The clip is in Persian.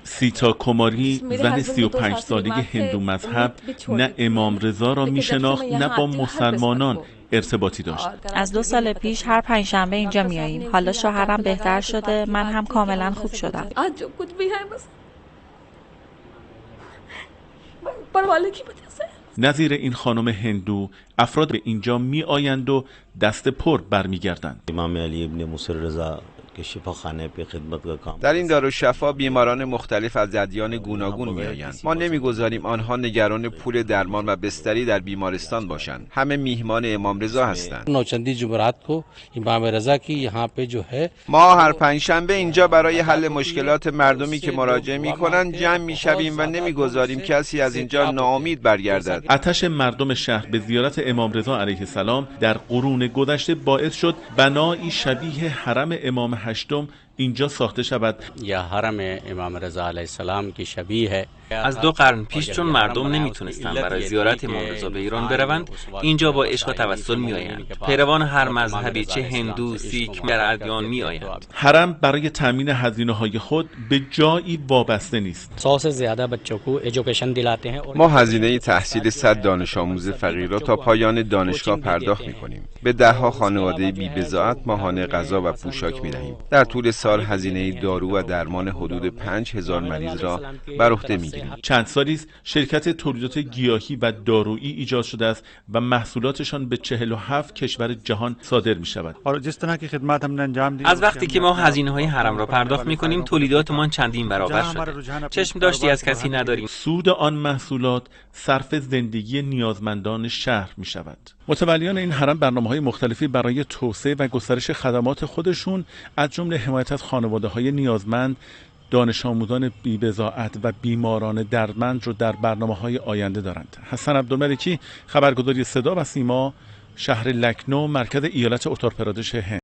سیتا کماری زن 35 ساله هندو مذهب نه امام رضا را میشناخت نه با مسلمانان ارتباطی داشت. از 2 سال پیش هر پنجشنبه اینجا میاییم. حالا شوهرم بهتر شده، من هم کاملا خوب شدم. نظیر این خانم هندو افراد به اینجا می آیند و دست پر برمیگردند. امام علی ابن موسی رضا که شفاخانه به خدمت کا کام. در این دارالشفا بیماران مختلف از ادیان گوناگون میآیند. ما نمیگذاریم آنها نگران پول درمان و بستری در بیمارستان باشند. همه میهمان امام رضا هستند. نوچندی جمعرات کو امام رضا کی یہاں پہ جو ہے ما هر پنجشنبه اینجا برای حل مشکلات مردمی که مراجعه میکنند جمع میشویم و نمیگذاریم کسی از اینجا ناامید برگردد. آتش مردم شهر به زیارت امام رضا علیه السلام در قرون گذشته باعث شد بنایی شبیه حرم امام هشتم اینجا ساخته شود. یا حرم امام رضا علیه السلام کی شبیه ہے. از 2 قرن پیش چون مردم نمیتونستن برای زیارت امام رضا به ایران بروند، اینجا با عشق و توسل میآیند. پیروان هر مذهبی چه هندو، سیک در ادیان میآیند. حرم برای تامین هزینه‌های خود به جایی وابسته نیست. 100 سے زیادہ بچوں کو ایجوکیشن دلاتے ہیں. ما هزینه تحصیل 100 دانش آموز فقیر را تا پایان دانشگاه پرداخت می‌کنیم. به ده‌ها خانواده بی‌بضاعت ماهانه غذا و پوشاک می‌دهیم. در طول سال هزینه دارو و درمان حدود 5000 مریض را بر عهده می‌گیریم. چند سالی است شرکت تولیدات گیاهی و دارویی ایجاد شده است و محصولاتشان به 47 کشور جهان صادر می‌شود. از وقتی که ما هزینه‌های حرم را پرداخت می‌کنیم، تولیداتمان چندین برابر شده. چشم داشتی از کسی نداریم. سود آن محصولات صرف زندگی نیازمندان شهر می‌شود. متولیان این حرم برنامه‌های مختلفی برای توسعه و گسترش خدمات خودشون از جمله حمایت از خانواده‌های نیازمند، دانش آموزان بی‌بضاعت و بیماران دردمند رو در برنامه‌های آینده دارند. حسن عبدالملکی، خبرگزاری صدا و سیما، شهر لکنو، مرکز ایالت اتر پردش هند.